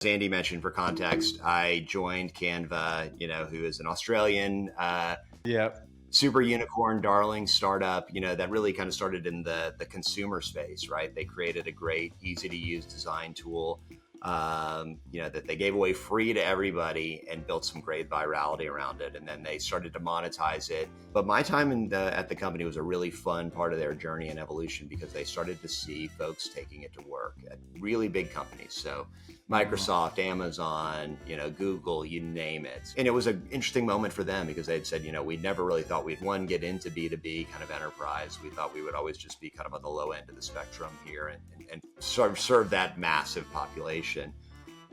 As Andy mentioned, for context, I joined Canva, who is an Australian Yep. super unicorn darling startup, that really kind of started in the consumer space, right? They created a great, easy to use design tool, that they gave away free to everybody and built some great virality around it. And then they started to monetize it. But my time at the company was a really fun part of their journey and evolution because they started to see folks taking it to work at really big companies. So Microsoft, Amazon, Google, you name it. And it was an interesting moment for them because they'd said, we never really thought we'd get into B2B kind of enterprise. We thought we would always just be kind of on the low end of the spectrum here and sort of serve that massive population.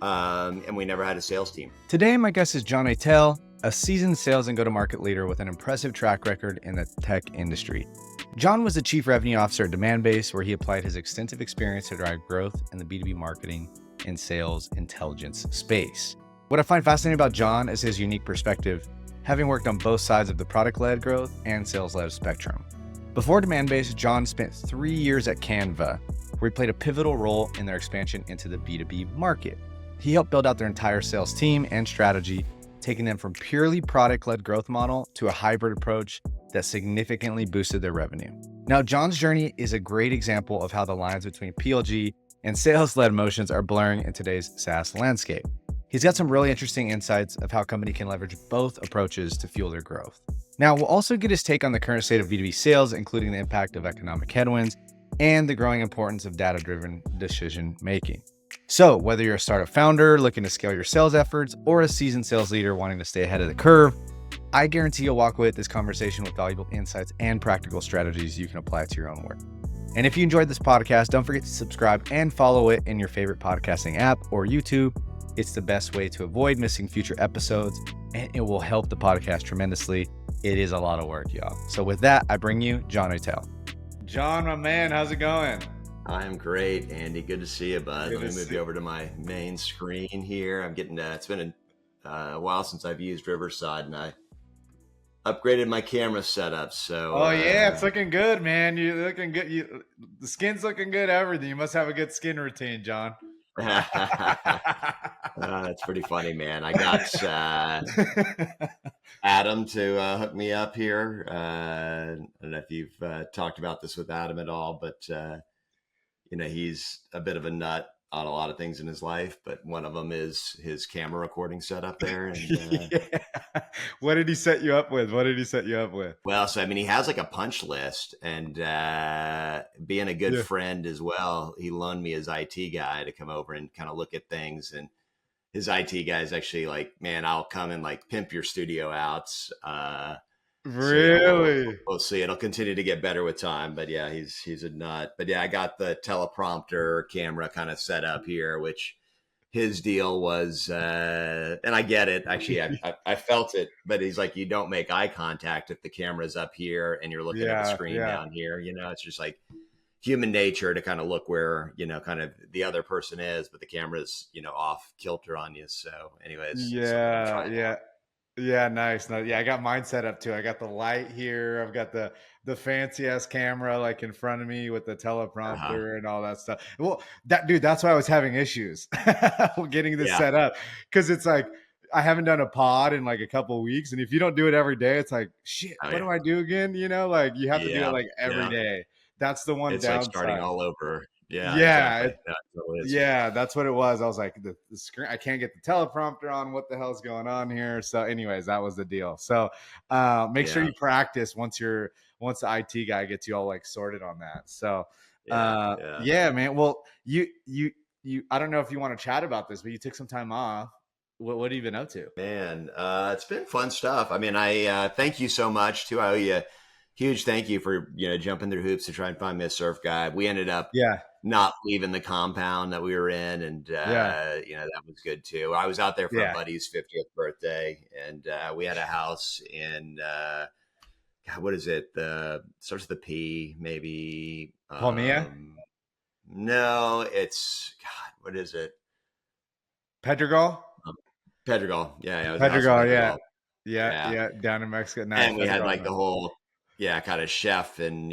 And we never had a sales team. Today, my guest is John Eitel, a seasoned sales and go-to-market leader with an impressive track record in the tech industry. John was the chief revenue officer at Demandbase, where he applied his extensive experience to drive growth in the B2B marketing and sales intelligence space. What I find fascinating about John is his unique perspective, having worked on both sides of the product-led growth and sales-led spectrum. Before Demandbase, John spent 3 years at Canva, where he played a pivotal role in their expansion into the B2B market. He helped build out their entire sales team and strategy, taking them from purely product-led growth model to a hybrid approach that significantly boosted their revenue. Now, John's journey is a great example of how the lines between PLG and sales-led motions are blurring in today's SaaS landscape. He's got some really interesting insights of how a company can leverage both approaches to fuel their growth. Now, we'll also get his take on the current state of B2B sales, including the impact of economic headwinds and the growing importance of data-driven decision-making. So whether you're a startup founder looking to scale your sales efforts or a seasoned sales leader wanting to stay ahead of the curve, I guarantee you'll walk away with this conversation with valuable insights and practical strategies you can apply to your own work. And if you enjoyed this podcast, don't forget to subscribe and follow it in your favorite podcasting app or YouTube. It's the best way to avoid missing future episodes, and it will help the podcast tremendously. It is a lot of work, y'all. So with that, I bring you John Eitel. John, my man, how's it going? I'm great, Andy. Good to see you, bud. Let me move you over to my main screen here. I'm getting it's been a while since I've used Riverside, and I upgraded my camera setup. So it's looking good, man. You're looking good. The skin's looking good. Everything. You must have a good skin routine, John. That's pretty funny, man. I got Adam to hook me up here. I don't know if you've talked about this with Adam at all, but he's a bit of a nut on a lot of things in his life, but one of them is his camera recording setup there. And, What did he set you up with? Well, so, he has like a punch list, and being a good friend as well, he loaned me his IT guy to come over and kind of look at things. And his IT guy is actually like, man, I'll come and like pimp your studio out. Really? So we'll see. It'll continue to get better with time, but yeah, he's a nut. But yeah, I got the teleprompter camera kind of set up here, which his deal was, and I get it. Actually, I felt it, but he's like, you don't make eye contact if the camera's up here and you're looking at the screen down here. It's just like human nature to kind of look where, kind of the other person is, but the camera's, off kilter on you. So anyways. Yeah, nice. Yeah, I got mine set up too. I got the light here. I've got the fancy ass camera like in front of me with the teleprompter and all that stuff. Well, that's why I was having issues getting this set up, because it's like I haven't done a pod in like a couple of weeks, and if you don't do it every day, it's like shit. What do I do again? Like you have to do it like every day. That's the one downside. Like starting all over. Yeah, exactly. That's what it was. I was like, the screen, I can't get the teleprompter on. What the hell's going on here? So, anyways, that was the deal. So, make sure you practice once the IT guy gets you all like sorted on that. So, man. Well, you, I don't know if you want to chat about this, but you took some time off. What have you been up to? Man, it's been fun stuff. I thank you so much too. I owe you a huge thank you for, jumping through hoops to try and find me a surf guide. We ended up not leaving the compound that we were in. And, that was good too. I was out there for a buddy's 50th birthday, and we had a house in, what is it? Starts with the P, maybe. Palmilla? No, it's, God, what is it? Pedregal? Pedregal. Yeah. Pedregal, yeah. Down in Mexico. Nice. And we had like the whole, kind of chef and,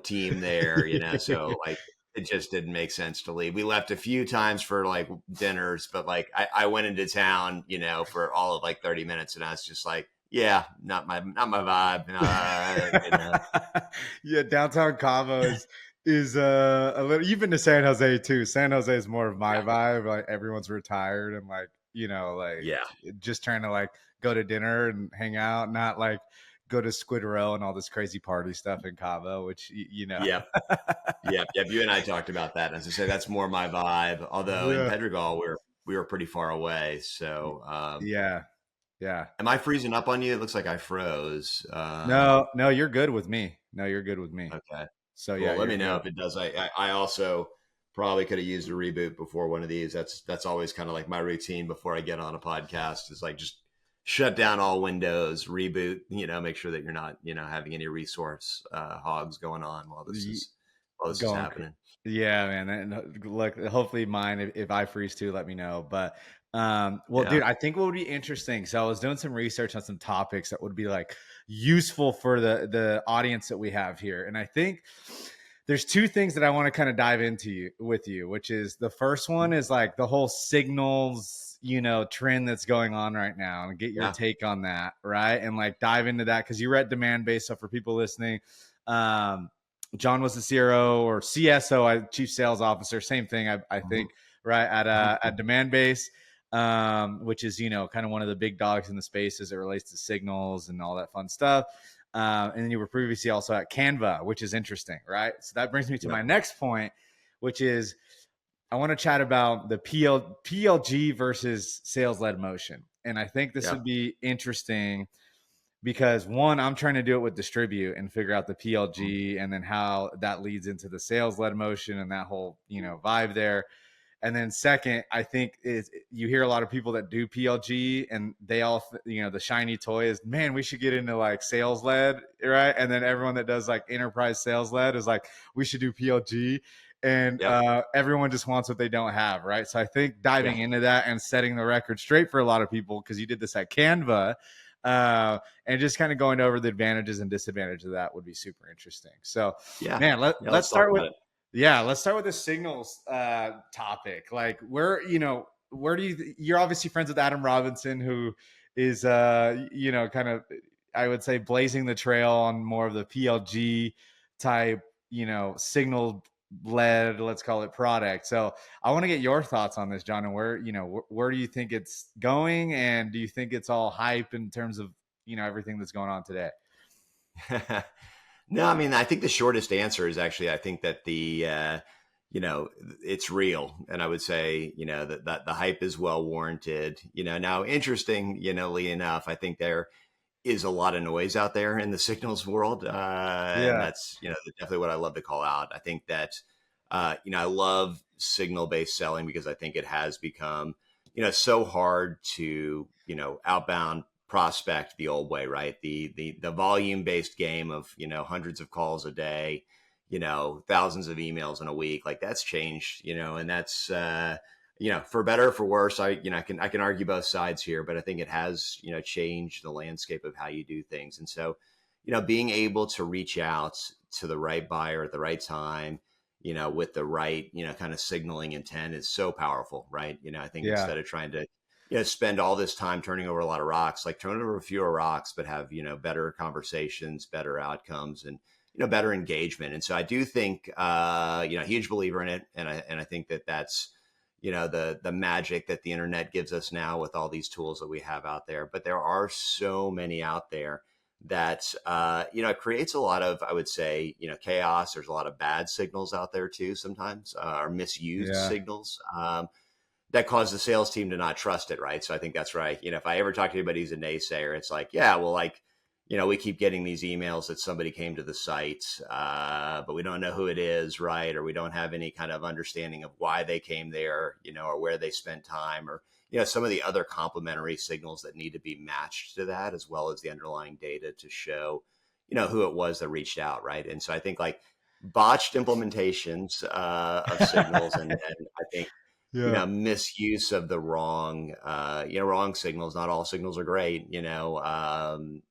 team there, so like it just didn't make sense to leave. We left a few times for like dinners, but like I went into town, for all of like 30 minutes, and I was just like, yeah, not my vibe. Yeah, downtown Cabo is a little. You've been to San Jose too. San Jose is more of my Yeah, vibe. Like everyone's retired and like like yeah, just trying to like go to dinner and hang out, not like go to Squid Row and all this crazy party stuff in Cabo, which yep, yep. You and I talked about that. As I say, that's more my vibe. Although in Yeah. Pedregal, we were pretty far away. So, Yeah. Yeah. am I freezing up on you? It looks like I froze. No, no, you're good with me. No, you're good with me. Okay. So yeah, Cool. Let you're me know good. if it does. I also probably could have used a reboot before one of these. That's always kind of like my routine before I get on a podcast, is like just shut down all windows, reboot, make sure that you're not, having any resource hogs going on while this is Going, happening. yeah, man. And look, hopefully mine. If I freeze too, let me know. But well, Yeah. dude, I think what would be interesting. So I was doing some research on some topics that would be like useful for the audience that we have here, and I think there's two things that I want to kind of dive into with you, which is the first one is like the whole signals, trend that's going on right now, and get your Yeah. take on that, right? And like dive into that because you were at Demand Base. So for people listening, um, John was the CRO or CSO, Chief Sales Officer, same thing, I Mhm. think, right at Mhm. Demand Base, which is kind of one of the big dogs in the space as it relates to signals and all that fun stuff. And then you were previously also at Canva, which is interesting, right? So that brings me to my Yep. next point, which is I want to chat about the PLG versus sales led motion. And I think this would Yep. be interesting because one, I'm trying to do it with distribute and figure out the Mhm. PLG and then how that leads into the sales led motion and that whole, vibe there. And then second, I think is you hear a lot of people that do PLG and they all, the shiny toy is, man, we should get into like sales led, right? And then everyone that does like enterprise sales led is like, we should do PLG. And Yep. everyone just wants what they don't have, right? So I think Yeah. diving into that and setting the record straight for a lot of people, because you did this at Canva, and just kind of going over the advantages and disadvantages of that would be super interesting. So, Yeah. man, Yeah. let's Let's talk start with about it. let's start with the signals topic. Like, where do you're obviously friends with Adam Robinson, who is kind of, I would say, blazing the trail on more of the PLG type, signal led, let's call it, product. So I want to get your thoughts on this, John, and where do you think it's going, and do you think it's all hype in terms of everything that's going on today? No, I mean, I think the shortest answer is actually, I think that it's real. And I would say, that the hype is well warranted. Now interesting, Lee, enough, I think there is a lot of noise out there in the signals world. And Yeah, that's, definitely what I love to call out. I think that, I love signal based selling because I think it has become, so hard to, outbound prospect the old way, right? The volume based game of, hundreds of calls a day, thousands of emails in a week, like that's changed, and that's, for better or for worse. I can argue both sides here, but I think it has, changed the landscape of how you do things. And so, being able to reach out to the right buyer at the right time, with the right, kind of signaling intent is so powerful, right? I think yeah, instead of trying to, spend all this time turning over a lot of rocks, like turn over fewer rocks, but have, better conversations, better outcomes, and, better engagement. And so I do think, huge believer in it. And I think that that's, the magic that the internet gives us now with all these tools that we have out there. But there are so many out there that it creates a lot of, I would say, chaos. There's a lot of bad signals out there too sometimes, or misused yeah, signals, that cause the sales team to not trust it, right? So I think that's right. If I ever talk to anybody who's a naysayer, it's like, yeah, well, like, we keep getting these emails that somebody came to the site, but we don't know who it is, right? Or we don't have any kind of understanding of why they came there, or where they spent time, or, some of the other complementary signals that need to be matched to that, as well as the underlying data to show, who it was that reached out, right? And so I think like botched implementations of signals, and I think yeah, misuse of the wrong, wrong signals. Not all signals are great, can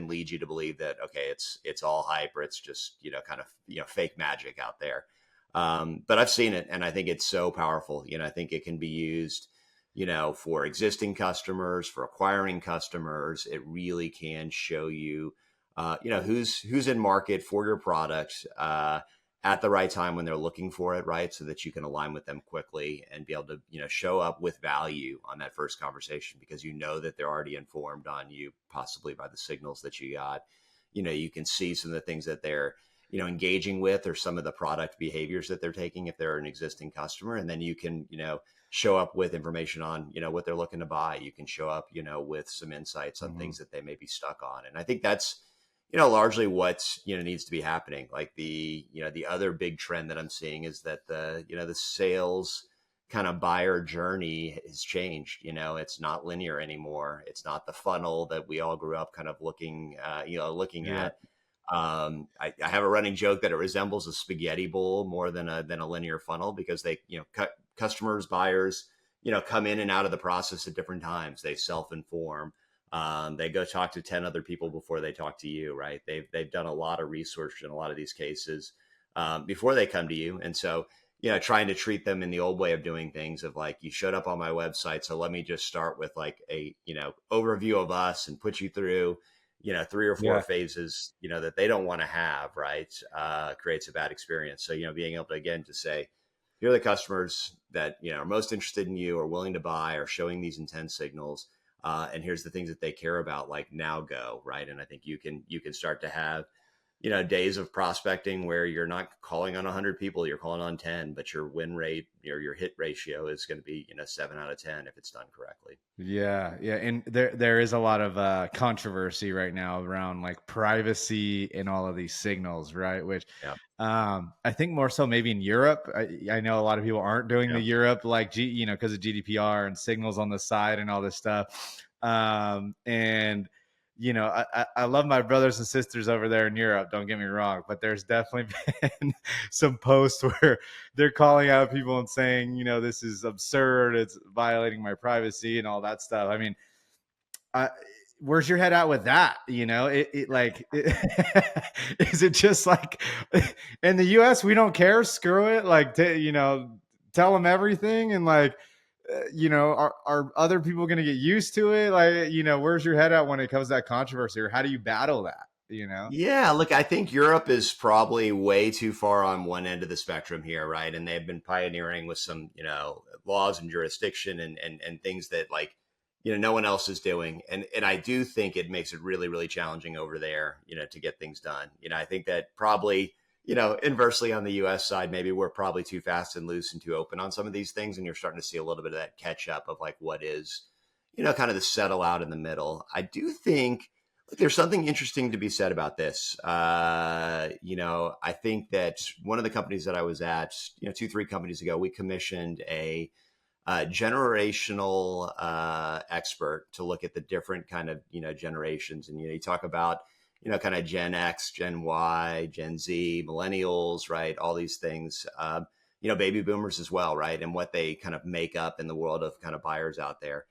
lead you to believe that, okay, it's all hype, or it's just, kind of, fake magic out there. But I've seen it, and I think it's so powerful. I think it can be used, for existing customers, for acquiring customers. It really can show you, who's in market for your product at the right time when they're looking for it, right? So that you can align with them quickly and be able to, show up with value on that first conversation, because that they're already informed on you, possibly by the signals that you got. You can see some of the things that they're engaging with, or some of the product behaviors that they're taking if they're an existing customer. And then you can, show up with information on, what they're looking to buy. You can show up, with some insights on Hmm. things that they may be stuck on. And I think that's, largely what, needs to be happening. Like the other big trend that I'm seeing is that the sales kind of buyer journey has changed. It's not linear anymore. It's not the funnel that we all grew up kind of looking Yeah. at. I have a running joke that it resembles a spaghetti bowl more than a linear funnel, because they, customers, buyers, come in and out of the process at different times. They self-inform. They go talk to 10 other people before they talk to you, right? They've done a lot of research in a lot of these cases before they come to you. And so, trying to treat them in the old way of doing things, of like, you showed up on my website, so let me just start with like a, overview of us and put you through, three or four Yeah. phases, that they don't want to have, right? Creates a bad experience. So, being able to, again, to say, here are the customers that, are most interested in you, or willing to buy, or showing these intent signals. And here's the things that they care about, like, now go, right? And I think you can start to have, days of prospecting where you're not calling on 100 people, you're calling on 10, but your win rate, your hit ratio is going to be, 7 out of 10 if it's done correctly. Yeah, yeah, and there is a lot of controversy right now around like privacy and all of these signals, right? Which Yeah. I think more so maybe in Europe. I know a lot of people aren't doing the Yeah. Europe like because of GDPR and signals on the side and all this stuff. And I love my brothers and sisters over there in Europe. Don't get me wrong, but there's definitely been some posts where they're calling out people and saying, this is absurd. It's violating my privacy and all that stuff. I mean, I, where's your head at with that? Is it just like in the US, we don't care, screw it. Like, tell them everything. And like, are other people going to get used to it? Like, where's your head at when it comes to that controversy, or how do you battle that? Yeah, look, I think Europe is probably way too far on one end of the spectrum here, right? And they've been pioneering with some, laws and jurisdiction and things that, like, no one else is doing. And I do think it makes it really, really challenging over there, to get things done. I think that probably, inversely on the US side, maybe we're probably too fast and loose and too open on some of these things. And you're starting to see a little bit of that catch up of like what is, kind of the settle out in the middle. I do think there's something interesting to be said about this. I think that one of the companies that I was at, 2, 3 companies ago, we commissioned a generational expert to look at the different kind of, generations. And, you talk about, kind of Gen X, Gen Y, Gen Z, millennials, right? All these things, baby boomers as well, right? And what they kind of make up in the world of kind of buyers out there.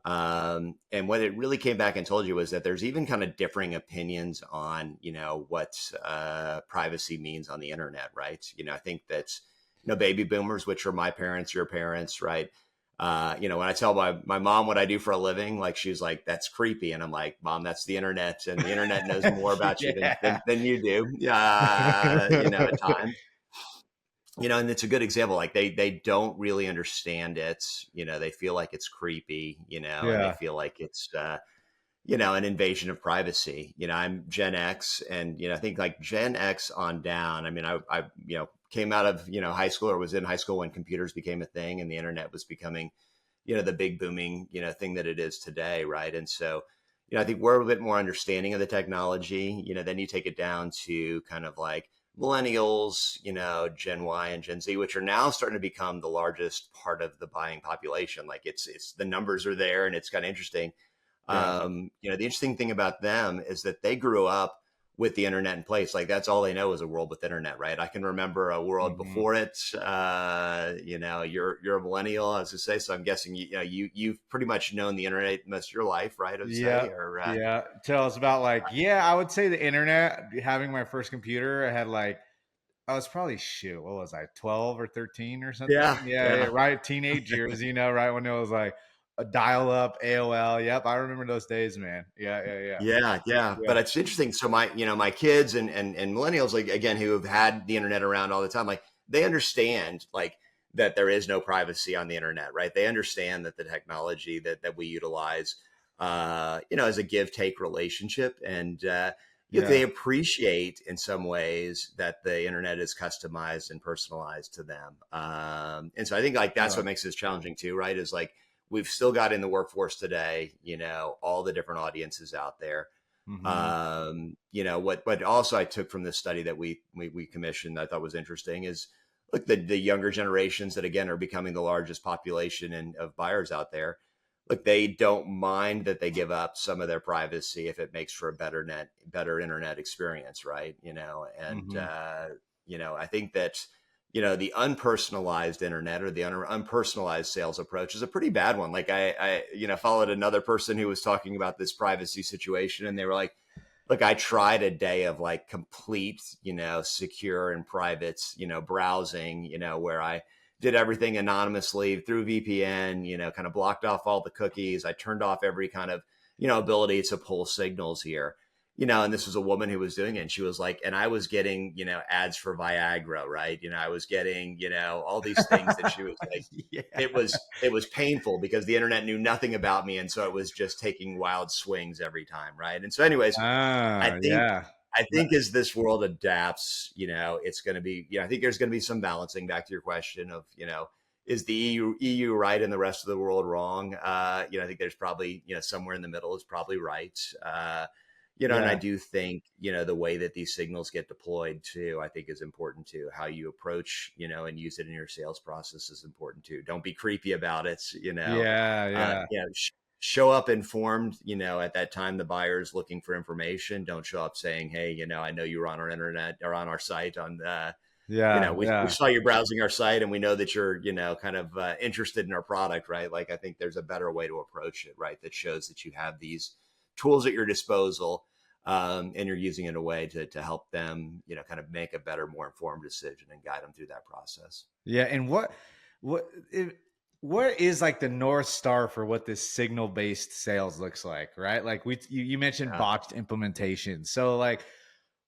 And what it really came back and told you was that there's even kind of differing opinions on, what privacy means on the internet, right? I think that, baby boomers, which are my parents, your parents, right? When I tell my mom what I do for a living, like, she's like, that's creepy. And I'm like, Mom, that's the internet. And the internet knows more about you than, Yeah. than you do, at times. And it's a good example. Like, they don't really understand it. They feel like it's creepy, and they Yeah. feel like it's an invasion of privacy. I'm Gen X, and I think like Gen X on down. I mean, I came out of high school, or was in high school when computers became a thing and the internet was becoming the big booming thing that it is today, right? And so I think we're a bit more understanding of the technology. Then you take it down to kind of like millennials, Gen Y and Gen Z, which are now starting to become the largest part of the buying population. Like, it's the numbers are there, and it's kind of interesting. Yeah. The interesting thing about them is that they grew up with the internet in place. Like, that's all they know is a world with internet, right? I can remember a world Hmm. before it. You're a millennial, as I say, so I'm guessing you've pretty much known the internet most of your life, right? I would say, Yeah. or Yeah. Tell us about like, yeah, I would say the internet, having my first computer, I had like I was probably what was I, 12 or 13 or something? Yeah, Yeah, yeah, yeah. right. Teenage years, right when it was like a dial up AOL. Yep, I remember those days, man. Yeah, yeah, yeah. Yeah, yeah, Yeah. but it's interesting. So my kids and millennials, like again, who have had the internet around all the time, like they understand like that there is no privacy on the internet, right? They understand that the technology that we utilize, is a give take relationship, and Yeah. they appreciate in some ways that the internet is customized and personalized to them. And so I think like that's Yeah. what makes this challenging too, right? Is like we've still got in the workforce today, all the different audiences out there. Hmm. What also I took from this study that we commissioned that I thought was interesting is look, the younger generations that again are becoming the largest population of buyers out there. Look, they don't mind that they give up some of their privacy if it makes for a better internet experience, right? And Hmm. I think that the unpersonalized internet or the unpersonalized sales approach is a pretty bad one. Like I followed another person who was talking about this privacy situation, and they were like, look, I tried a day of like complete, secure and private, browsing, where I did everything anonymously through VPN, kind of blocked off all the cookies. I turned off every kind of, ability to pull signals here. And this was a woman who was doing it. And she was like, and I was getting, ads for Viagra, right? I was getting, all these things that she was like, Yeah. it was painful because the internet knew nothing about me. And so it was just taking wild swings every time. Right. And so anyways, I Ah, think yeah. I think as this world adapts, it's going to be, I think there's going to be some balancing back to your question of, is the EU right and the rest of the world wrong? I think there's probably, somewhere in the middle is probably right. And I Yeah. do think, the way that these signals get deployed too, I think is important too. How you approach, and use it in your sales process is important too. Don't be creepy about it, Yeah. Yeah. show up informed, at that time the buyer's looking for information. Don't show up saying, hey, I know you were on our internet or on our site on, Yeah. we Yeah. saw you browsing our site and we know that you're, kind of interested in our product, right? Like, I think there's a better way to approach it, right? That shows that you have these tools at your disposal, and you're using it in a way to help them, kind of make a better, more informed decision and guide them through that process. Yeah. And what, it, what is like the North Star for what this signal based sales looks like, right? Like you mentioned Yeah. botched implementation. So like,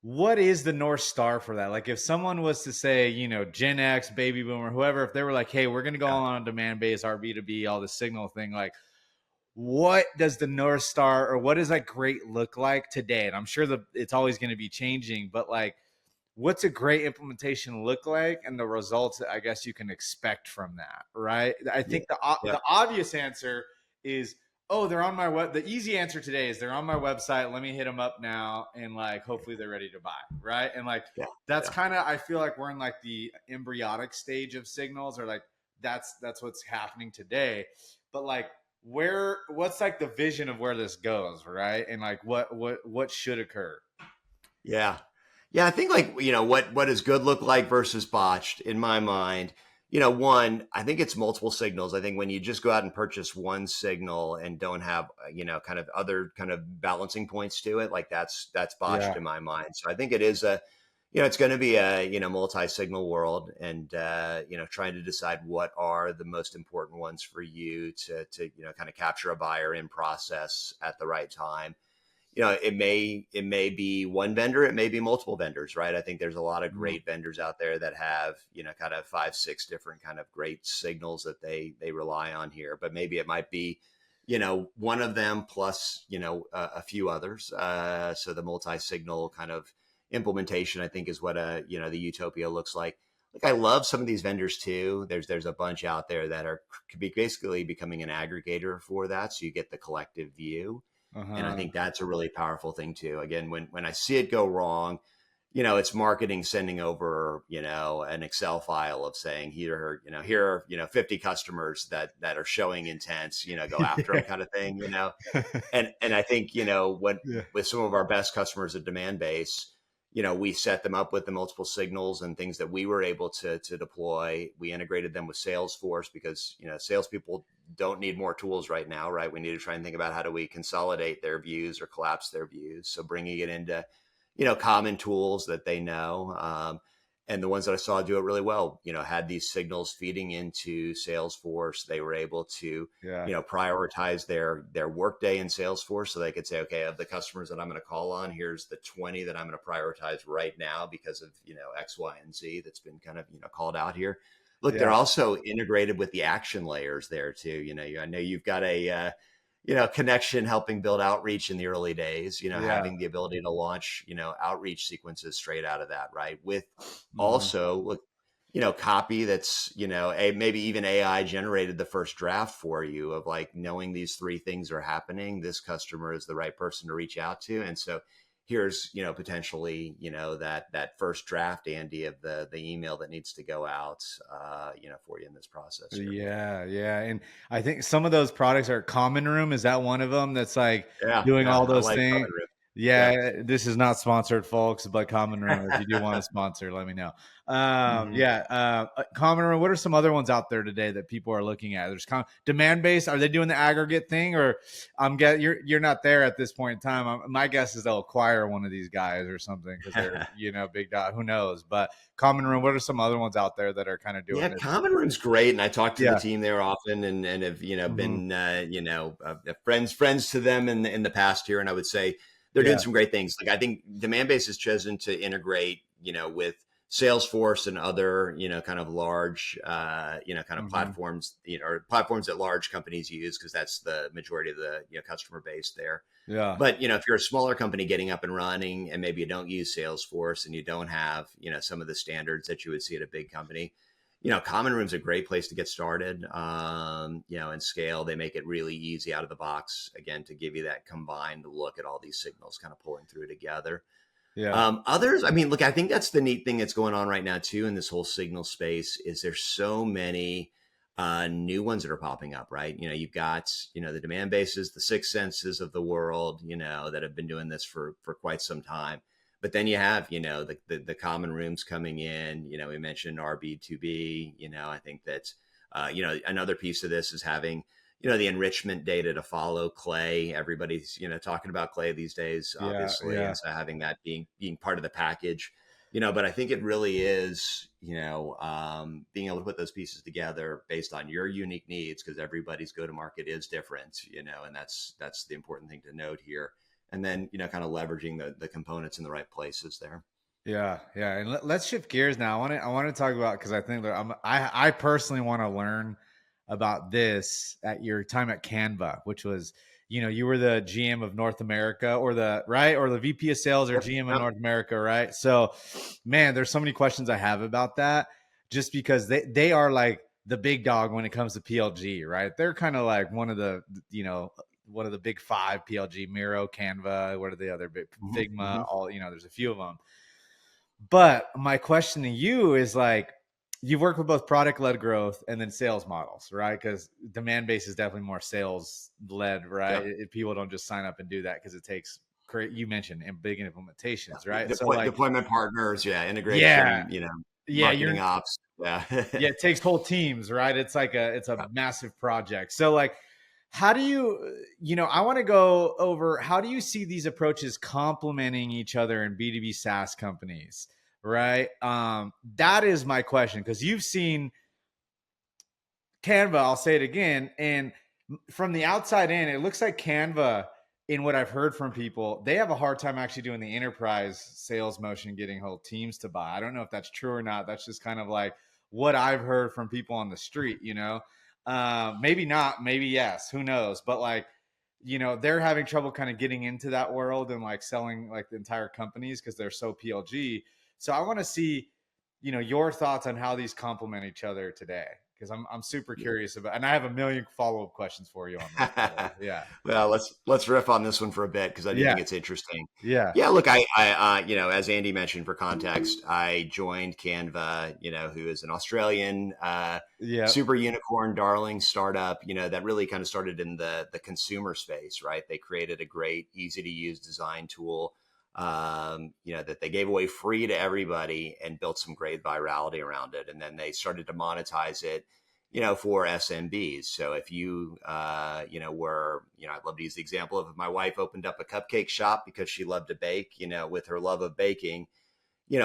what is the North Star for that? Like if someone was to say, Gen X, baby boomer, whoever, if they were like, hey, we're going to go Yeah. on demand base, our B2B, all the signal thing, like what does the North Star or what does that great look like today? And I'm sure that it's always going to be changing, but like, what's a great implementation look like and the results that I guess you can expect from that, right? I Yeah. think the Yeah. the obvious answer is, oh, they're on my web. The easy answer today is they're on my website. Let me hit them up now, and like hopefully they're ready to buy, right? And like Yeah. that's Yeah. kind of, I feel like we're in like the embryonic stage of signals, or like that's what's happening today. But like what's like the vision of where this goes, right? And like what should occur? Yeah. Yeah, I think like, what does good look like versus botched in my mind. One, I think it's multiple signals. I think when you just go out and purchase one signal and don't have, kind of other kind of balancing points to it, like that's botched Yeah. in my mind. So I think it is it's going to be a, multi-signal world, and, trying to decide what are the most important ones for you to, kind of capture a buyer in process at the right time. It may be one vendor, it may be multiple vendors, right? I think there's a lot of Mhm. great vendors out there that have, kind of 5 6 different kind of great signals that they rely on here, but maybe it might be, one of them plus, a few others. So the multi-signal kind of implementation, I think, is what the utopia looks like. Like, I love some of these vendors too. There's a bunch out there that could be basically becoming an aggregator for that, so you get the collective view. And I Uh-huh. think that's a really powerful thing too. Again, when I see it go wrong, it's marketing sending over, an Excel file of saying here are, 50 customers that are showing intense, go after them Yeah. kind of thing. And I think, when Yeah. with some of our best customers at Demand Base, we set them up with the multiple signals and things that we were able to deploy. We integrated them with Salesforce because, salespeople don't need more tools right now, right? We need to try and think about how do we consolidate their views or collapse their views. So bringing it into, common tools that they know. and the ones that I saw do it really well, had these signals feeding into Salesforce. They were able to, Yeah. prioritize their workday in Salesforce, so they could say, okay, of the customers that I'm going to call on, here's the 20 that I'm going to prioritize right now because of, X, Y, and Z that's been kind of, called out here. Look, they're Yeah. also integrated with the action layers there too. I know you've got a, connection helping build outreach in the early days, Yeah. having the ability to launch, outreach sequences straight out of that, right? With Mhm. also, look, copy that's, maybe even AI generated the first draft for you of like knowing these three things are happening. This customer is the right person to reach out to. And so here's, potentially, that first draft, Andy, of the email that needs to go out, for you in this process here. Yeah, yeah. And I think some of those products are Common Room. Is that one of them that's like Yeah. doing Yeah. all I those like things? Common Room. Yeah. Yeah, this is not sponsored, folks, but Common Room. If you do want to sponsor, let me know. Mhm. Yeah, Common Room. What are some other ones out there today that people are looking at? There's demand based. Are they doing the aggregate thing, or you're not there at this point in time? My guess is they'll acquire one of these guys or something because they're big dot. Who knows? But Common Room. What are some other ones out there that are kind of doing Yeah, this? Common Room's great, and I talk to the Yeah. team there often, and have Hmm. been friends to them in the past here, and I would say they're doing Yeah. some great things. Like I think Demandbase has chosen to integrate, with Salesforce and other kind of large kind of Hmm. platforms, or platforms that large companies use because that's the majority of the customer base there. Yeah. But if you're a smaller company getting up and running, and maybe you don't use Salesforce and you don't have some of the standards that you would see at a big company, Common Room's a great place to get started. And scale. They make it really easy out of the box, again, to give you that combined look at all these signals kind of pulling through together. Yeah. Others, I mean, look, I think that's the neat thing that's going on right now too in this whole signal space is there's so many new ones that are popping up, right? You've got, the demand bases, the six senses of the world, that have been doing this for quite some time. But then you have, the common rooms coming in, we mentioned RB2B, I think that, another piece of this is having, the enrichment data to follow Clay. Everybody's, talking about Clay these days, Yeah. obviously. Yeah. And so having that being part of the package, but I think it really is, being able to put those pieces together based on your unique needs, because everybody's go to market is different, and that's the important thing to note here. And then, kind of leveraging the components in the right places there. Yeah, yeah, and let's shift gears now. I want to talk about because I think that I personally want to learn about this at your time at Canva, which was you were the GM of North America or the VP of Sales or Yep. GM of Yep. North America, right? So, man, there's so many questions I have about that, just because they are like the big dog when it comes to PLG, right? They're kind of like you know one of the big five: PLG, Miro, Canva. What are the other big Mhm, Figma? mhm. All there's a few of them. But my question to you is like, you've worked with both product led growth and then sales models, right? Because demand base is definitely more sales led, right? Yep. People don't just sign up and do that because it takes you mentioned and big implementations, Yeah. right? So like, Deployment partners, yeah, yeah, integration, yeah, marketing ops, yeah. it takes whole teams, right? It's a Yeah. massive project. So like, how do I want to go over how do you see these approaches complementing each other in B2B SaaS companies, right? That is my question because you've seen Canva, I'll say it again. And from the outside in, it looks like Canva, in what I've heard from people, they have a hard time actually doing the enterprise sales motion, getting whole teams to buy. I don't know if that's true or not. That's just kind of like what I've heard from people on the street. Maybe not, maybe yes, who knows? But like, they're having trouble kind of getting into that world and like selling like the entire companies because they're so PLG. So I want to see your thoughts on how these complement each other today because I'm super curious about, and I have a million follow up questions for you on this. Yeah, Well, let's riff on this one for a bit because I do yeah, think it's interesting. yeah, Yeah, look, I as Andy mentioned for context, I joined Canva, who is an Australian yeah, super unicorn darling startup, that really kind of started in the consumer space, right? They created a great, easy to use design tool, that they gave away free to everybody and built some great virality around it, and then they started to monetize it for SMBs. So if you, I'd love to use the example of if my wife opened up a cupcake shop because she loved to bake, with her love of baking,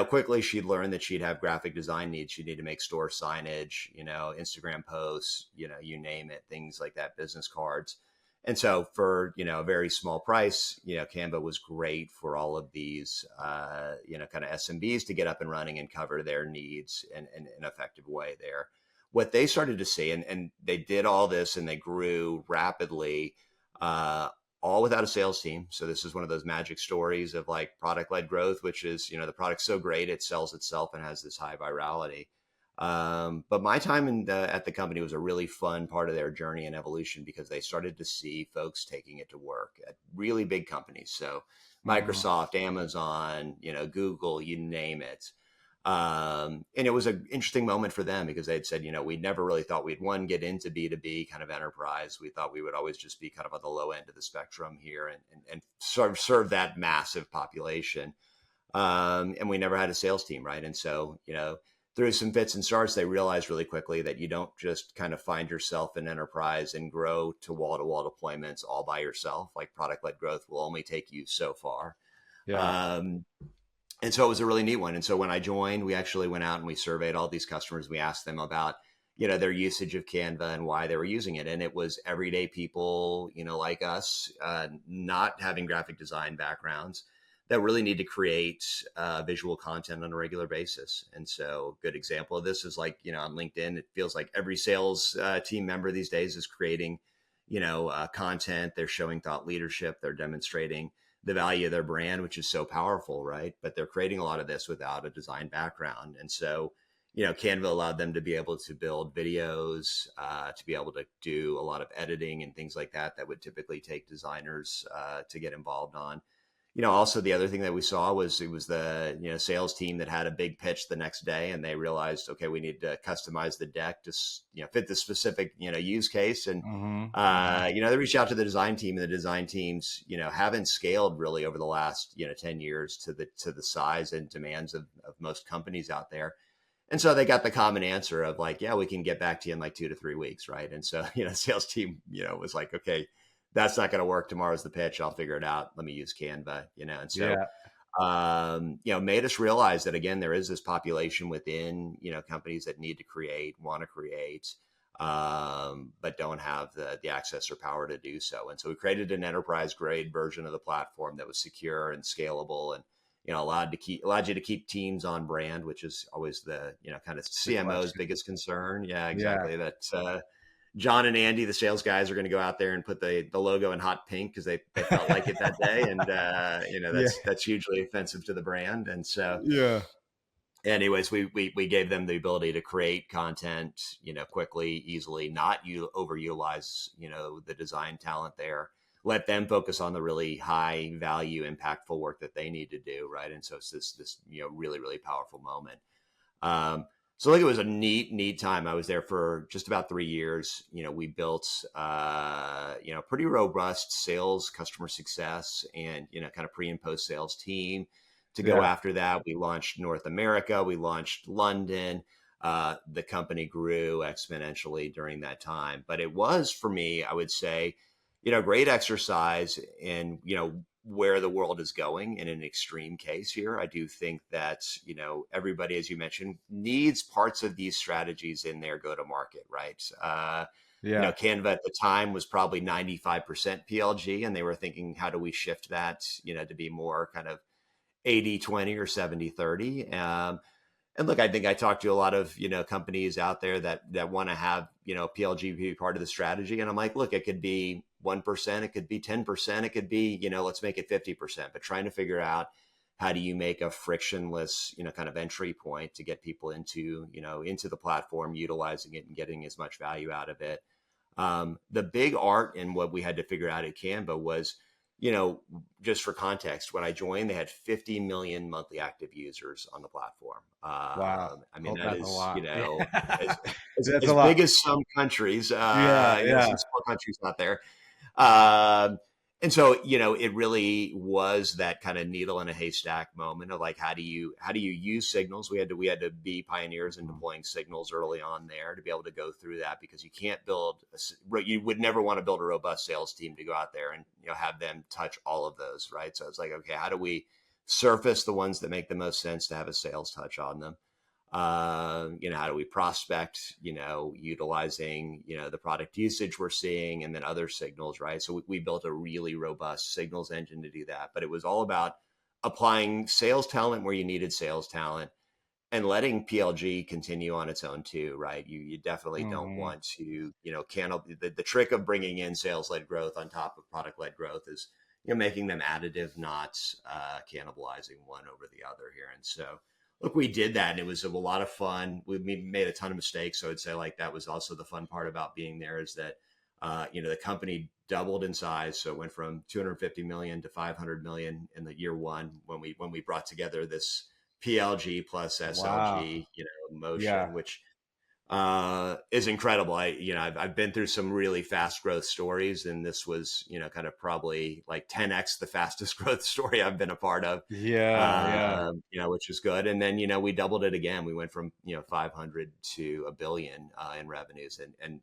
quickly she'd learn that she'd have graphic design needs. She'd need to make store signage, Instagram posts, you name it, things like that, business cards. And so for, a very small price, Canva was great for all of these, kind of SMBs to get up and running and cover their needs in an effective way there. What they started to see, and they did all this and they grew rapidly, all without a sales team. So this is one of those magic stories of like product-led growth, which is, the product's so great, it sells itself and has this high virality. But my time at the company was a really fun part of their journey and evolution because they started to see folks taking it to work at really big companies. So Microsoft, Amazon, Google, you name it. And it was an interesting moment for them because they'd said, we never really thought we'd get into B2B kind of enterprise. We thought we would always just be kind of on the low end of the spectrum here and sort of serve that massive population. And we never had a sales team, right? And so, through some fits and starts, they realized really quickly that you don't just kind of find yourself in enterprise and grow to wall deployments all by yourself. Like product-led growth will only take you so far. Yeah. And so it was a really neat one. And so when I joined, we actually went out and we surveyed all these customers. We asked them about, their usage of Canva and why they were using it. And it was everyday people, like us, not having graphic design backgrounds that really need to create visual content on a regular basis. And so a good example of this is like, on LinkedIn, it feels like every sales team member these days is creating, content. They're showing thought leadership. They're demonstrating the value of their brand, which is so powerful, right? But they're creating a lot of this without a design background. And so, Canva allowed them to be able to build videos, to be able to do a lot of editing and things like that would typically take designers to get involved on. Also the other thing that we saw was it was the, sales team that had a big pitch the next day and they realized, okay, we need to customize the deck to, fit the specific, use case. And, they reached out to the design team and the design teams, haven't scaled really over the last, 10 years to the size and demands of most companies out there. And so they got the common answer of like, yeah, we can get back to you in like 2 to 3 weeks. Right. And so, the sales team, was like, okay, that's not going to work. Tomorrow's the pitch. I'll figure it out. Let me use Canva, and so, made us realize that again, there is this population within, companies that need to create, want to create, but don't have the access or power to do so. And so we created an enterprise grade version of the platform that was secure and scalable and, allowed you to keep teams on brand, which is always the, kind of CMO's biggest concern. Yeah, exactly. Yeah. That, John and Andy, the sales guys, are going to go out there and put the logo in hot pink because they felt like it that day. And, that's hugely offensive to the brand. And so, anyways, we gave them the ability to create content, quickly, easily, not overutilize, the design talent there. Let them focus on the really high value, impactful work that they need to do. Right. And so it's this really, really powerful moment. So like it was a neat time. I was there for just about 3 years. We built, pretty robust sales, customer success, and, kind of pre and post sales team to go after that. We launched North America. We launched London. The company grew exponentially during that time. But it was, for me, I would say, great exercise in, where the world is going in an extreme case here. I do think that, everybody, as you mentioned, needs parts of these strategies in their go-to-market, right? Canva at the time was probably 95% PLG, and they were thinking, how do we shift that, to be more kind of 80-20 or 70-30? And look, I think I talked to a lot of, companies out there that want to have, PLG be part of the strategy. And I'm like, look, it could be 1%, it could be 10%, it could be, let's make it 50%, but trying to figure out how do you make a frictionless, kind of entry point to get people into, into the platform, utilizing it and getting as much value out of it. The big art in what we had to figure out at Canva was, just for context, when I joined, they had 50 million monthly active users on the platform. Wow. I mean, Hope that is, as as big as some countries, some small countries out there. And so, it really was that kind of needle in a haystack moment of like, how do you use signals? We had to be pioneers in deploying signals early on there to be able to go through that, because you can't you would never want to build a robust sales team to go out there and, have them touch all of those. Right. So it's like, okay, how do we surface the ones that make the most sense to have a sales touch on them. How do we prospect, utilizing, the product usage we're seeing and then other signals, right? So we built a really robust signals engine to do that. But it was all about applying sales talent where you needed sales talent and letting PLG continue on its own too, right? You definitely don't Mm-hmm. want to, the trick of bringing in sales led growth on top of product led growth is, making them additive, not cannibalizing one over the other here. And so, look, we did that, and it was a lot of fun. We made a ton of mistakes, so I'd say like that was also the fun part about being there is that, the company doubled in size, so it went from 250 million to 500 million in the year one when we brought together this PLG plus Wow. SLG, Yeah. motion, which is incredible. I've been through some really fast growth stories, and this was, kind of probably like 10x the fastest growth story I've been a part of. Yeah. Yeah. Which is good. And then, we doubled it again. We went from, 500 to a billion in revenues. And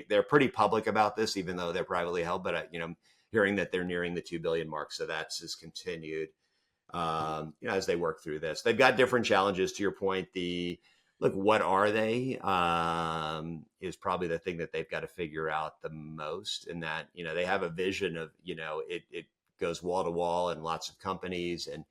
they're pretty public about this, even though they're privately held, but, hearing that they're nearing the 2 billion mark. So that's just continued, as they work through this. They've got different challenges to your point. Look, what are they? Is probably the thing that they've got to figure out the most, in that, they have a vision of, it goes wall to wall and lots of companies, and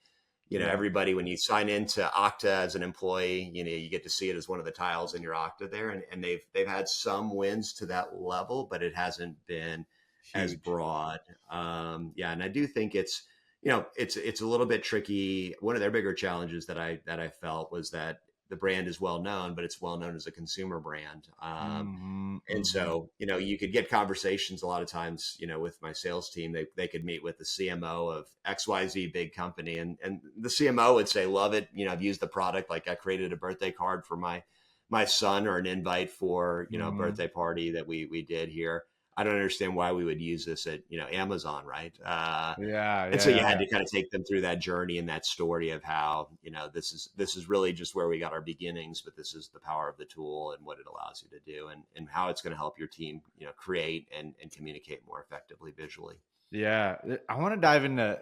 Yeah. everybody, when you sign into Okta as an employee, you get to see it as one of the tiles in your Okta there. And they've had some wins to that level, but it hasn't been as Huge. broad. And I do think it's a little bit tricky. One of their bigger challenges that I felt was that the brand is well known, but it's well known as a consumer brand. Mm-hmm. And Mm-hmm. so, you could get conversations a lot of times, with my sales team. They could meet with the CMO of XYZ big company, and the CMO would say, love it. I've used the product. Like, I created a birthday card for my son, or an invite for, a Mm-hmm. birthday party that we did here. I don't understand why we would use this at, Amazon, right? Yeah. And Yeah. so you Yeah. had Yeah. to kind of take them through that journey and that story of how, this is really just where we got our beginnings, but this is the power of the tool and what it allows you to do, and how it's going to help your team, create and communicate more effectively visually. Yeah. I want to dive into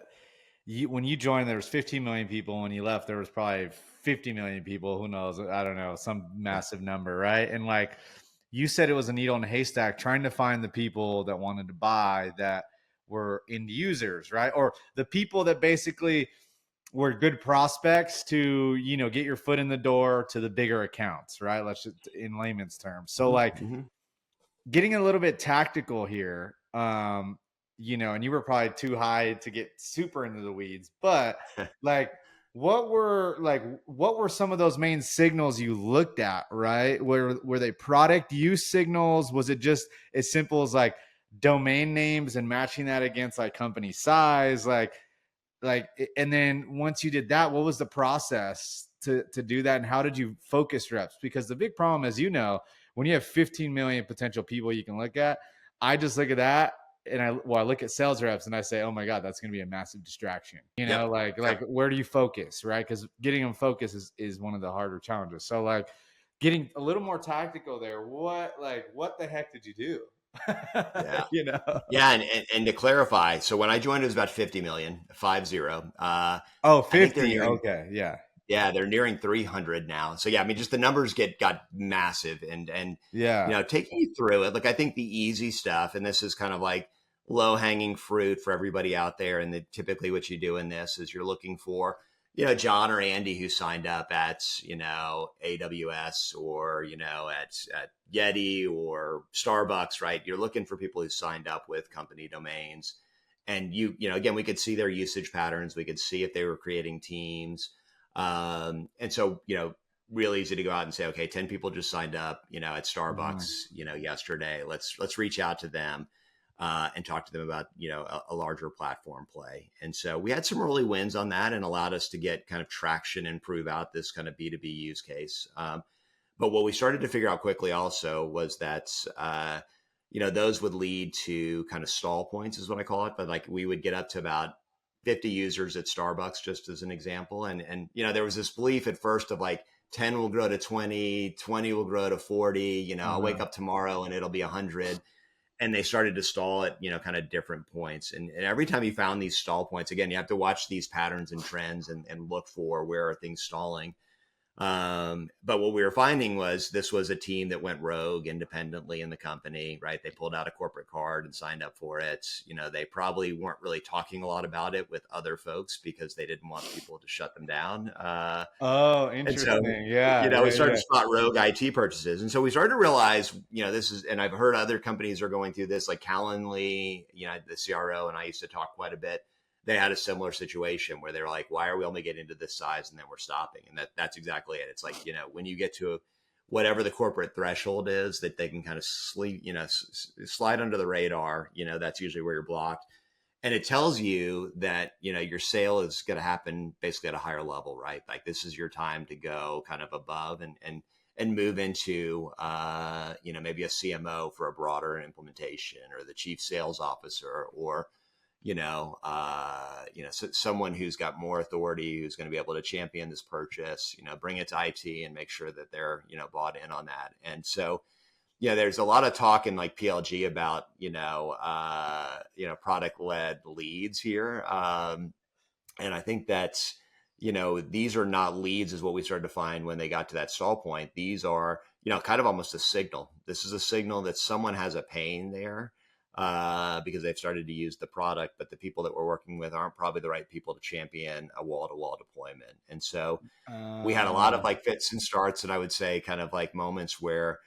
you. When you joined, there was 15 million people. When you left, there was probably 50 million people. Who knows? I don't know, some Yeah. massive number, right? And like you said, it was a needle in a haystack trying to find the people that wanted to buy, that were end users, right? Or the people that basically were good prospects to, get your foot in the door to the bigger accounts, right? Let's just, in layman's terms. So Mm-hmm. like Mm-hmm. getting a little bit tactical here, and you were probably too high to get super into the weeds, but like what were some of those main signals you looked at, right? Were they product use signals? Was it just as simple as like domain names and matching that against like company size? Like, and then once you did that, what was the process to do that, and how did you focus reps? Because the big problem, as you know, when you have 15 million potential people you can look at, I just look at that, and I look at sales reps and I say, oh my god, that's going to be a massive distraction, Yep. like Yep. where do you focus, right? Because getting them focused is one of the harder challenges. So like getting a little more tactical there, what the heck did you do? Yeah. you know Yeah. And to clarify, so when I joined, it was about 50 million, 50. Oh, I think they're 50. nearing, Okay, yeah. yeah, they're nearing 300 now. So yeah, I mean, just the numbers got massive, and Yeah. taking you through it. Look, I think the easy stuff, and this is kind of like low hanging fruit for everybody out there. And typically, what you do in this is you're looking for, John or Andy who signed up at, AWS, or at Yeti or Starbucks, right? You're looking for people who signed up with company domains, and again, we could see their usage patterns. We could see if they were creating teams. And so, real easy to go out and say, okay, 10 people just signed up, at Mhm. Starbucks, yesterday. Let's reach out to them, and talk to them about, a larger platform play. And so we had some early wins on that, and allowed us to get kind of traction and prove out this kind of B2B use case. But what we started to figure out quickly also was that, those would lead to kind of stall points, is what I call it. But like, we would get up to about 50 users at Starbucks, just as an example. And there was this belief at first of like 10 will grow to 20, 20 will grow to 40, I'll wake Uh-huh. up tomorrow and it'll be 100. and they started to stall at, kind of different points. And every time you found these stall points, again, you have to watch these patterns and trends and look for where are things stalling. But what we were finding was this was a team that went rogue independently in the company, right? They pulled out a corporate card and signed up for it. They probably weren't really talking a lot about it with other folks because they didn't want people to shut them down. Oh, And so, interesting. Yeah, we yeah, started yeah. to spot rogue IT purchases. And so we started to realize, this is, and I've heard other companies are going through this, like Calendly, the CRO, and I used to talk quite a bit. They had a similar situation where they're like, why are we only getting to this size and then we're stopping? And that's exactly it. It's like, when you get to whatever the corporate threshold is that they can kind of slide under the radar, that's usually where you're blocked. And it tells you that, your sale is going to happen basically at a higher level, right? Like this is your time to go kind of above and move into, maybe a CMO for a broader implementation, or the chief sales officer, or, someone who's got more authority, who's going to be able to champion this purchase, bring it to IT and make sure that they're, bought in on that. And so, there's a lot of talk in like PLG about, product led leads here. And I think that's, these are not leads is what we started to find when they got to that stall point. These are, kind of almost a signal. This is a signal that someone has a pain there, because they've started to use the product, but the people that we're working with aren't probably the right people to champion a wall to wall deployment. And so we had a lot of like fits and starts, and I would say kind of like moments where,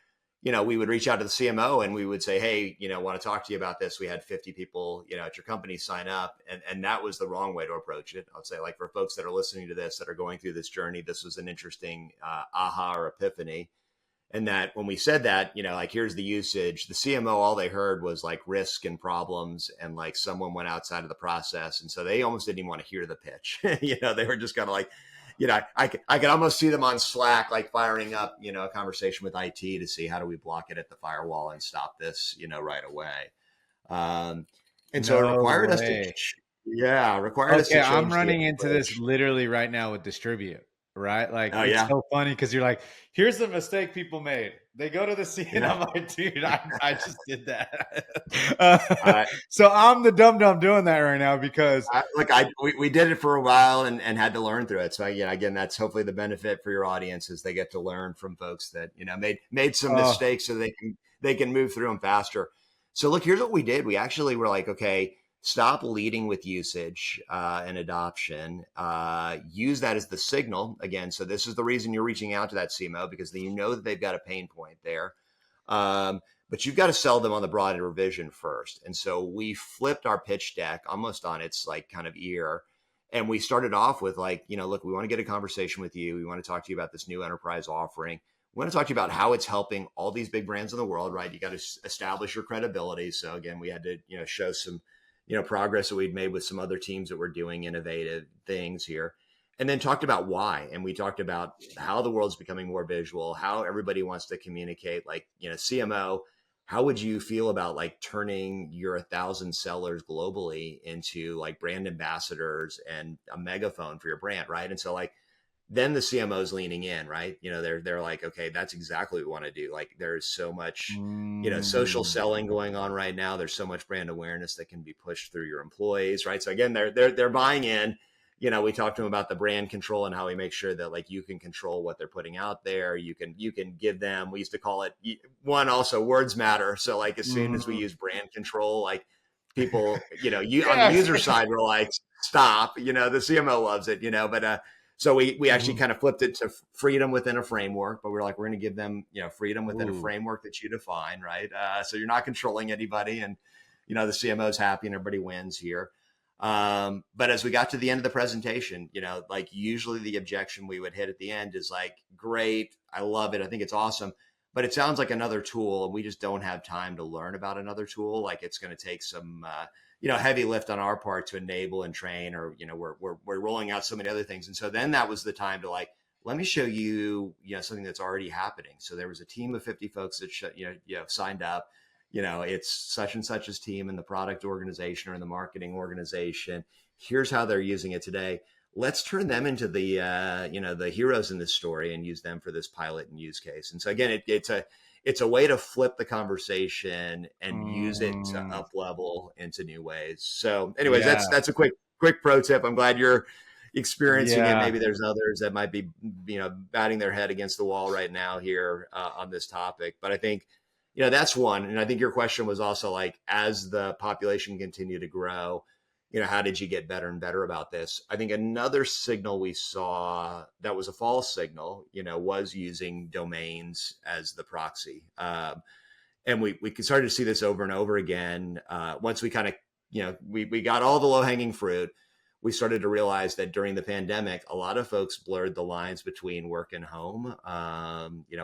we would reach out to the CMO and we would say, hey, want to talk to you about this. We had 50 people, at your company sign up. And that was the wrong way to approach it. I'll say, like, for folks that are listening to this, that are going through this journey, this was an interesting aha or epiphany. And that when we said that, like, here's the usage, the CMO, all they heard was like risk and problems, and like someone went outside of the process. And so they almost didn't even want to hear the pitch. They were just kind of like, I could almost see them on Slack, like firing up, a conversation with IT to see how do we block it at the firewall and stop this, right away. And so it No required us to, way. Okay, I'm change the running into this approach. literally right now with Distribute, right? Like, Oh it's yeah. so funny because you're like, here's the mistake people made. They go to the C and Yeah. I'm like, dude, I just did that. I, So I'm the dumb doing that right now because we did it for a while and had to learn through it. So again, that's hopefully the benefit for your audience is they get to learn from folks that, made some mistakes so they can move through them faster. So look, here's what we did. We actually were like, okay, stop leading with usage and adoption. Use that as the signal again. So this is the reason you're reaching out to that CMO, because then that they've got a pain point there. But you've got to sell them on the broader vision first. And so we flipped our pitch deck almost on its like kind of ear. And we started off with like, look, we want to get a conversation with you. We want to talk to you about this new enterprise offering. We want to talk to you about how it's helping all these big brands in the world, right? You got to establish your credibility. So again, we had to, show some, progress that we'd made with some other teams that were doing innovative things here. And then talked about why. And we talked about how the world's becoming more visual, how everybody wants to communicate, like, CMO, how would you feel about like turning your 1,000 sellers globally into like brand ambassadors and a megaphone for your brand, right? And so like, then the CMO's leaning in, right? They're like, okay, that's exactly what we want to do. Like there's so much, social selling going on right now. There's so much brand awareness that can be pushed through your employees, right? So again, they're buying in. We talked to them about the brand control and how we make sure that like you can control what they're putting out there. You can give them, we used to call it one, also words matter. So like as soon as we use brand control, like people, on the user side, we're like, stop, the CMO loves it, but, so we actually kind of flipped it to freedom within a framework, but we're like, we're going to give them, freedom within a framework that you define, right? So you're not controlling anybody, and, the CMO's happy and everybody wins here. But as we got to the end of the presentation, like usually the objection we would hit at the end is like, great, I love it, I think it's awesome, but it sounds like another tool, and we just don't have time to learn about another tool. Like it's going to take some, heavy lift on our part to enable and train, or, we're rolling out so many other things. And so then that was the time to like, let me show you, something that's already happening. So there was a team of 50 folks that, signed up, it's such and such's team in the product organization or in the marketing organization. Here's how they're using it today. Let's turn them into the, the heroes in this story and use them for this pilot and use case. And so again, it's a way to flip the conversation and use it to Mm, up level into new ways. So anyways, yeah. that's a quick pro tip. I'm glad you're experiencing it. Yeah. Maybe there's others that might be, batting their head against the wall right now here on this topic. But I think, that's one. And I think your question was also like, as the population continued to grow, how did you get better and better about this? I think another signal we saw that was a false signal, was using domains as the proxy. And we started to see this over and over again. Once we kind of, we got all the low hanging fruit, we started to realize that during the pandemic, a lot of folks blurred the lines between work and home.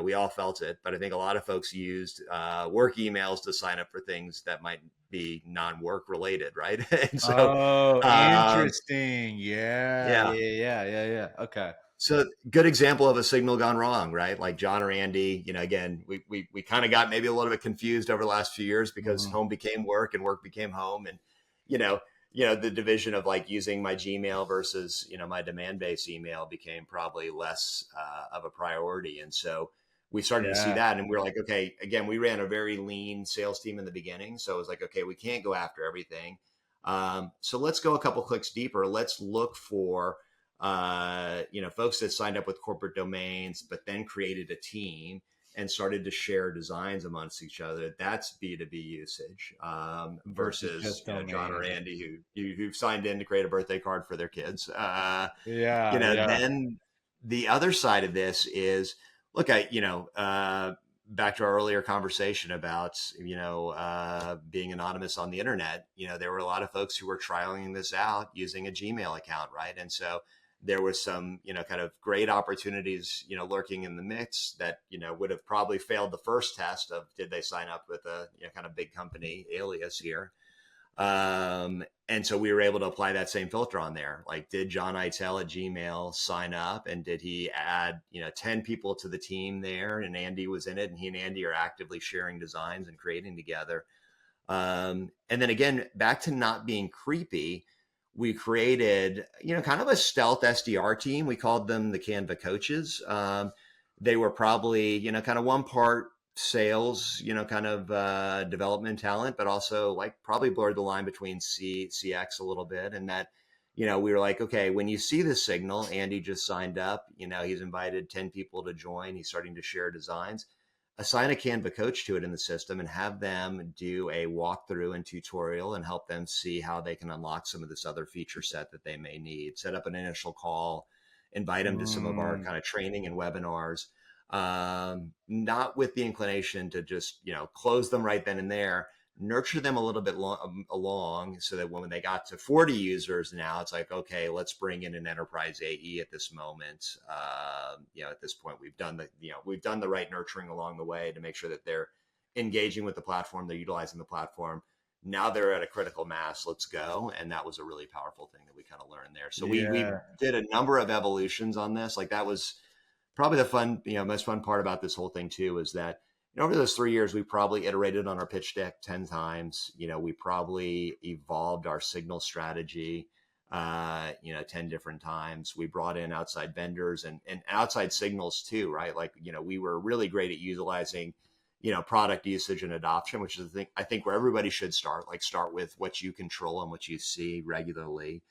We all felt it, but I think a lot of folks used work emails to sign up for things that might be non-work related, right? And so, Oh, um, interesting. Yeah, yeah. yeah, yeah, yeah, yeah. Okay. So good example of a signal gone wrong, right? Like John or Andy, again, we kind of got maybe a little bit confused over the last few years because Mhm. home became work and work became home. And, you know, the division of like using my Gmail versus, my demand based email became probably less of a priority. And so we started to see Yeah. that and we were like, okay, again, we ran a very lean sales team in the beginning. So it was like, okay, we can't go after everything. So let's go a couple clicks deeper. Let's look for folks that signed up with corporate domains, but then created a team and started to share designs amongst each other. That's B2B usage Versus versus, just John or domains. Andy who've signed in to create a birthday card for their kids. Yeah, yeah. Then the other side of this is look at, back to our earlier conversation about, being anonymous on the internet, there were a lot of folks who were trialing this out using a Gmail account, right? And so there was some, kind of great opportunities, lurking in the mix that, would have probably failed the first test of did they sign up with a, kind of big company alias here. And so we were able to apply that same filter on there. Like, did John Eitel at Gmail sign up and did he add, 10 people to the team there? And Andy was in it and he and Andy are actively sharing designs and creating together. And then again, back to not being creepy, we created, kind of a stealth SDR team. We called them the Canva coaches. They were probably, kind of one part sales, kind of development talent, but also like probably blurred the line between CX a little bit. And that, we were like, okay, when you see this signal, Andy just signed up, he's invited 10 people to join. He's starting to share designs, assign a Canva coach to it in the system and have them do a walkthrough and tutorial and help them see how they can unlock some of this other feature set that they may need. Set up an initial call, invite them to some of our Mm, kind of training and webinars, not with the inclination to just, close them right then and there. Nurture them a little bit along so that when they got to 40 users now, it's like, okay, let's bring in an enterprise AE at this moment. At this point, we've done the right nurturing along the way to make sure that they're engaging with the platform, they're utilizing the platform. Now they're at a critical mass. Let's go. And that was a really powerful thing that we kind of learned there. So we yeah. did a number of evolutions on this. Like that was probably the fun, most fun part about this whole thing too, is that over those 3 years, we probably iterated on our pitch deck 10 times. We probably evolved our signal strategy, 10 different times. We brought in outside vendors and outside signals too, right? Like, we were really great at utilizing, product usage and adoption, which is the thing I think where everybody should start, like start with what you control and what you see regularly.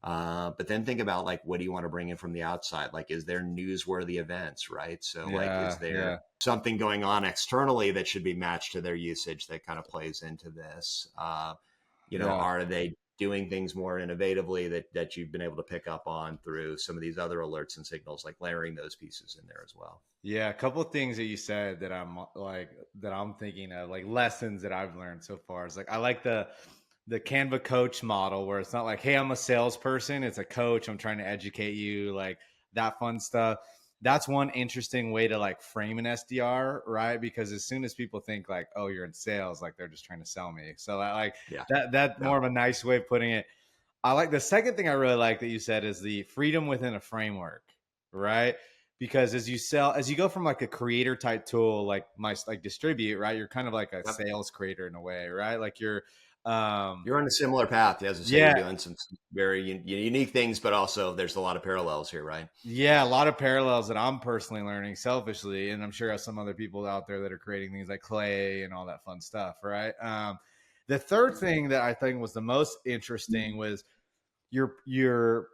But then think about like, what do you want to bring in from the outside? Like, is there newsworthy events, right? So like, is Yeah, there yeah, something going on externally that should be matched to their usage that kind of plays into this? yeah. Are they doing things more innovatively that you've been able to pick up on through some of these other alerts and signals, like layering those pieces in there as well? Yeah, a couple of things that you said that I'm thinking of, like lessons that I've learned so far. Is like I like the Canva coach model where it's not like, hey, I'm a salesperson, it's a coach, I'm trying to educate you, like that fun stuff. That's one interesting way to like frame an SDR, right? Because as soon as people think like, oh, you're in sales, like they're just trying to sell me. So I like Yeah. that's Yeah. more of a nice way of putting it. I like the second thing I really like that you said is the freedom within a framework, right? Because as you go from like a creator type tool, like distribute, right? You're kind of like a Yep. sales creator in a way, right? Like you're You're on a similar path. As I say, you're Yeah, doing some very unique things, but also there's a lot of parallels here, right? yeah, a lot of parallels that I'm personally learning selfishly, and I'm sure there's some other people out there that are creating things like clay and all that fun stuff, right? The third thing that I think was the most interesting was your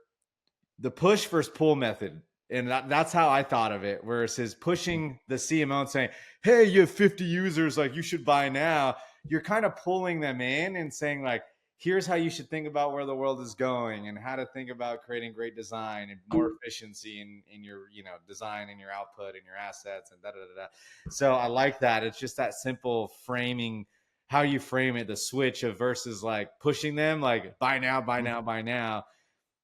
the push versus pull method. And that's how I thought of it, where it says pushing the CMO and saying, hey, you have 50 users, like you should buy now. You're kind of pulling them in and saying, like, here's how you should think about where the world is going and how to think about creating great design and more efficiency in your, design and your output and your assets and da da da da. So I like that. It's just that simple framing, how you frame it, the switch of versus like pushing them, like buy now, buy now, buy now.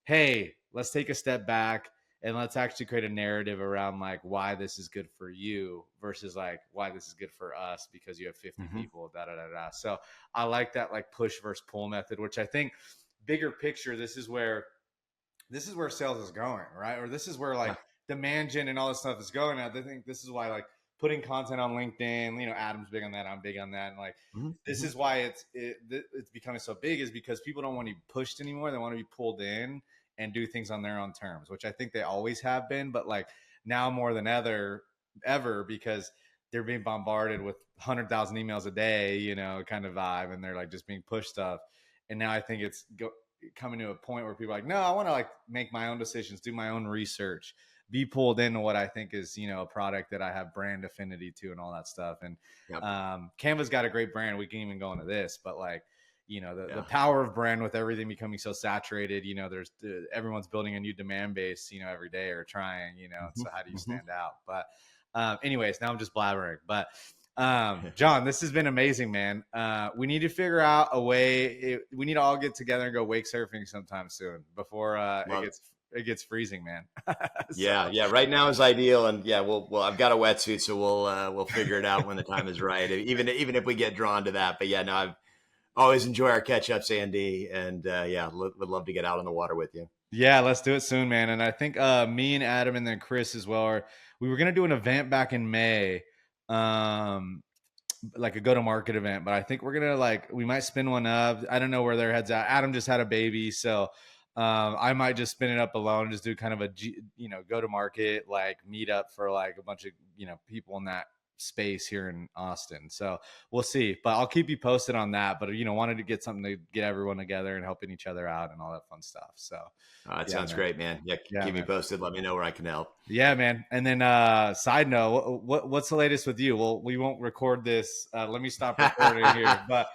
Hey, let's take a step back and let's actually create a narrative around like why this is good for you versus like why this is good for us because you have 50 Mm-hmm. people, da da da da. So I like that like push versus pull method, which I think bigger picture, this is where sales is going, right? Or this is where like Yeah. demand gen and all this stuff is going. I think this is why like putting content on LinkedIn, Adam's big on that, I'm big on that, and like this Mm-hmm. is why it's becoming so big is because people don't want to be pushed anymore. They want to be pulled in and do things on their own terms, which I think they always have been, but like now more than ever because they're being bombarded with 100,000 emails a day, kind of vibe, and they're like just being pushed stuff. And now I think it's coming to a point where people are like, no, I want to like make my own decisions, do my own research, be pulled into what I think is, a product that I have brand affinity to and all that stuff. And Yep. Canva's got a great brand. We can even go into this, but like, the Yeah. power of brand with everything becoming so saturated, there's everyone's building a new demand base, every day or trying, Mm-hmm. so how do you Mm-hmm. stand out? But anyways, now I'm just blabbering, but John, this has been amazing, man. We need to figure out a way. We need to all get together and go wake surfing sometime soon before it Love it. gets freezing, man. So Yeah, yeah. Right now is ideal, and yeah, well, I've got a wetsuit, so we'll figure it out when the time is right. Even if we get drawn to that, but yeah, no, I've always enjoy our catch ups, Andy, and yeah, would love to get out on the water with you. yeah, let's do it soon, man. And I think me and Adam and then Chris as well we were gonna do an event back in May. Um, like a go to market event, but I think we're gonna like we might spin one up. I don't know where their heads at. Adam just had a baby, so I might just spin it up alone and just do kind of a go to market like meet up for like a bunch of people in that space here in Austin. So we'll see, but I'll keep you posted on that. But wanted to get something to get everyone together and helping each other out and all that fun stuff. So That yeah, sounds man. great, man. Yeah, Yeah, keep me man. posted. Let me know where I can help. Yeah, man. And then side note, what's the latest with you? Well, we won't record this. Let me stop recording here. But